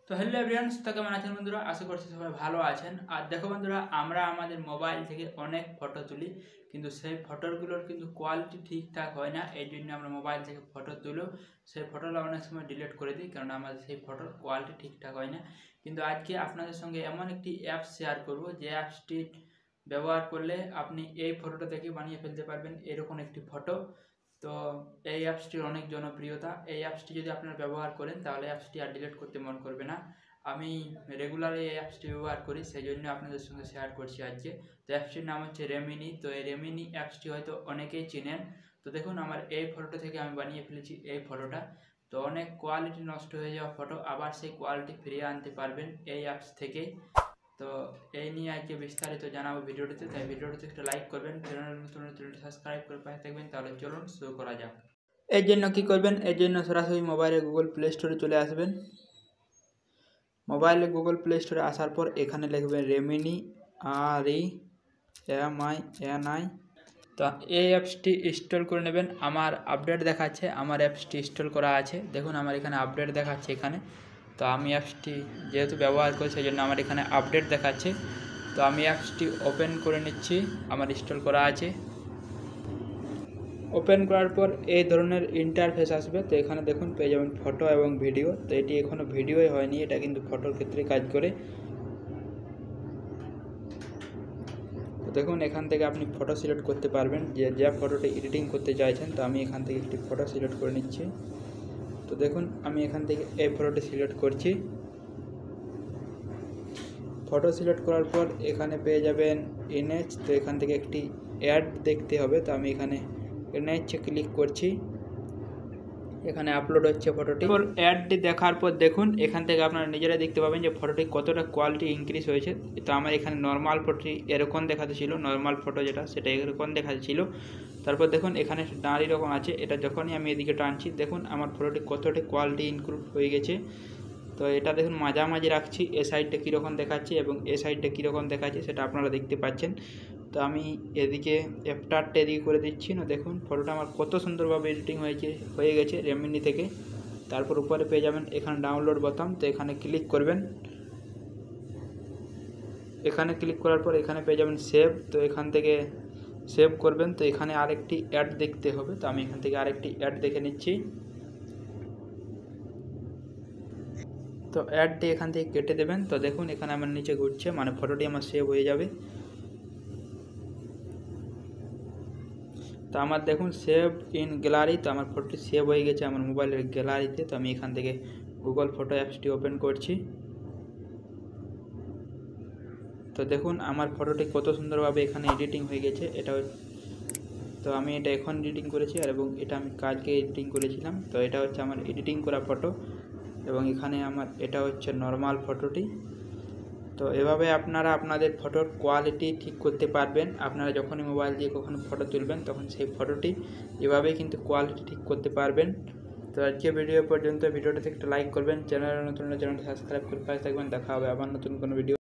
তো hello everyone, তো কেমন আছেন বন্ধুরা? আশা করছি সবাই ভালো আছেন। আর দেখো বন্ধুরা, আমরা আমাদের মোবাইল থেকে অনেক ফটো তুলি, কিন্তু সেই ফটোগুলোর কিন্তু কোয়ালিটি ঠিকঠাক হয় না। এই জন্য আমরা মোবাইল থেকে ফটো তুলেও সেই ফটোটা অনেক সময় ডিলিট করে দিই, কারণ আমাদের সেই ফটোর কোয়ালিটি ঠিকঠাক হয় না। কিন্তু আজকে আপনাদের সঙ্গে এমন একটি অ্যাপস শেয়ার করব, যে অ্যাপসটি ব্যবহার করলে আপনি এই ফটোটা দেখে বানিয়ে ফেলতে পারবেন এরকম একটি ফটো। তো এই অ্যাপসটির অনেক জনপ্রিয়তা। এই অ্যাপসটি যদি আপনারা ব্যবহার করেন তাহলে অ্যাপসটি আর ডিলিট করতে মন করবে না। আমি রেগুলারলি এই অ্যাপসটি ব্যবহার করি, সেই জন্য আপনাদের সঙ্গে শেয়ার করছি আজকে। তো অ্যাপসটির নাম হচ্ছে রেমিনি। তো এই রেমিনি অ্যাপসটি হয়তো অনেকেই চেনেন। তো দেখুন, আমার এই ফটোটা থেকে আমি বানিয়ে ফেলেছি এই ফটোটা। তো অনেক কোয়ালিটি নষ্ট হয়ে যাওয়া ফটো আবার সেই কোয়ালিটি ফিরিয়ে আনতে পারবেন এই অ্যাপস থেকেই। তো এই নিয়ে আজকে বিস্তারিত জানাবো ভিডিওটিতে, তাই ভিডিওটিতে একটা লাইক করবেন, চ্যানেল নতুন চ্যানেলটি সাবস্ক্রাইব করে পাশে থাকবেন। তাহলে চলুন শুরু করা যাক। এর জন্য কী করবেন? এর জন্য সরাসরি মোবাইলে গুগল প্লে স্টোরে চলে আসবেন। মোবাইলে গুগল প্লে স্টোরে আসার পর এখানে লিখবেন রেমিনি, REMINI। তো এই অ্যাপসটি ইনস্টল করে নেবেন। আমার আপডেট দেখাচ্ছে, আমার অ্যাপসটি ইনস্টল করা আছে। দেখুন আমার এখানে আপডেট দেখাচ্ছে এখানে। তো আমি অ্যাপসটি যেহেতু ব্যবহার করি সেই জন্য আমার এখানে আপডেট দেখাচ্ছে। তো আমি অ্যাপসটি ওপেন করে নিচ্ছি, আমার ইনস্টল করা আছে। ওপেন করার পর এই ধরনের ইন্টারফেস আসবে। তো এখানে দেখুন পেয়ে যাবেন ফটো এবং ভিডিও। তো এটি এখনও ভিডিওই হয়নি, এটা কিন্তু ফটোর ক্ষেত্রে কাজ করে। তো দেখুন এখান থেকে আপনি ফটো সিলেক্ট করতে পারবেন যে ফটোটি এডিটিং করতে চাইছেন। তো আমি এখান থেকে একটি ফটো সিলেক্ট করে নিচ্ছি। তো দেখুন আমি এখান থেকে এই ফটোটি সিলেক্ট করছি। ফটো সিলেক্ট করার পর এখানে পেয়ে যাবেন ইমেজ। তো এখান থেকে একটি অ্যাড দেখতে হবে। তো আমি এখানে ইমেজে ক্লিক করছি। এখানে আপলোড হচ্ছে ফটোটি। এরপর অ্যাডটি দেখার পর দেখুন এখান থেকে আপনারা নিজেরাই দেখতে পাবেন যে ফটোটি কতটা কোয়ালিটি ইনক্রিজ হয়েছে। তো আমার এখানে নর্মাল ফটোটি এরকম দেখাতে ছিল, নর্মাল ফটো যেটা সেটা এরকম দেখাতে ছিল। তারপর দেখুন এখানে দাঁড়ি রকম আছে, এটা যখনই আমি এদিকে টানছি দেখুন আমার ফটোটি কতটা কোয়ালিটি ইনক্রিজ হয়ে গেছে। তো এটা দেখুন মাঝামাঝি রাখছি, এ সাইডটা কীরকম দেখাচ্ছে এবং এ সাইডটা কীরকম দেখাচ্ছে সেটা আপনারা দেখতে পাচ্ছেন। তো আমি এদিকে অ্যাপটারটা এদিকে করে দিচ্ছি না, দেখুন ফটোটা আমার কত সুন্দরভাবে এডিটিং হয়ে গেছে রেমিনি থেকে। তারপর উপরে পেয়ে যাবেন এখানে ডাউনলোড বোতাম। তো এখানে ক্লিক করবেন। এখানে ক্লিক করার পর এখানে পেয়ে যাবেন সেভ। তো এখান থেকে সেভ করবেন। তো এখানে আরেকটি অ্যাড দেখতে হবে। তো আমি এখান থেকে আরেকটি অ্যাড দেখে নিচ্ছি। তো অ্যাডটি এখান থেকে কেটে দেবেন। তো দেখুন এখানে আমার নিচে ঘুরছে, মানে ফটোটি আমার সেভ হয়ে যাবে। তো আমার দেখুন সেভ ইন গ্যালারি। তো আমার ফটোটি সেভ হয়ে গেছে আমার মোবাইলের গ্যালারিতে। তো আমি এখান থেকে গুগল ফটো অ্যাপসটি ওপেন করছি। তো দেখুন আমার ফটোটি কত সুন্দরভাবে এখানে এডিটিং হয়ে গেছে। তো আমি এটা এখন এডিটিং করেছি, আর এবং এটা আমি কালকে এডিটিং করেছিলাম। তো এটা হচ্ছে আমার এডিটিং করা ফটো, এবং এখানে আমার এটা হচ্ছে নর্মাল ফটোটি। তো এভাবে আপনারা আপনাদের ফটোর কোয়ালিটি ঠিক করতে পারবেন। আপনারা যখনই মোবাইল দিয়ে কখনো ফটো তুলবেন তখন সেই ফটোটি এভাবেই কিন্তু কোয়ালিটি ঠিক করতে পারবেন। তো আজকে ভিডিও পর্যন্ত। ভিডিওটাতে একটা লাইক করবেন, চ্যানেল নতুন চ্যানেলটা সাবস্ক্রাইব করে পাশে থাকবেন। দেখা হবে আবার নতুন কোনো ভিডিও।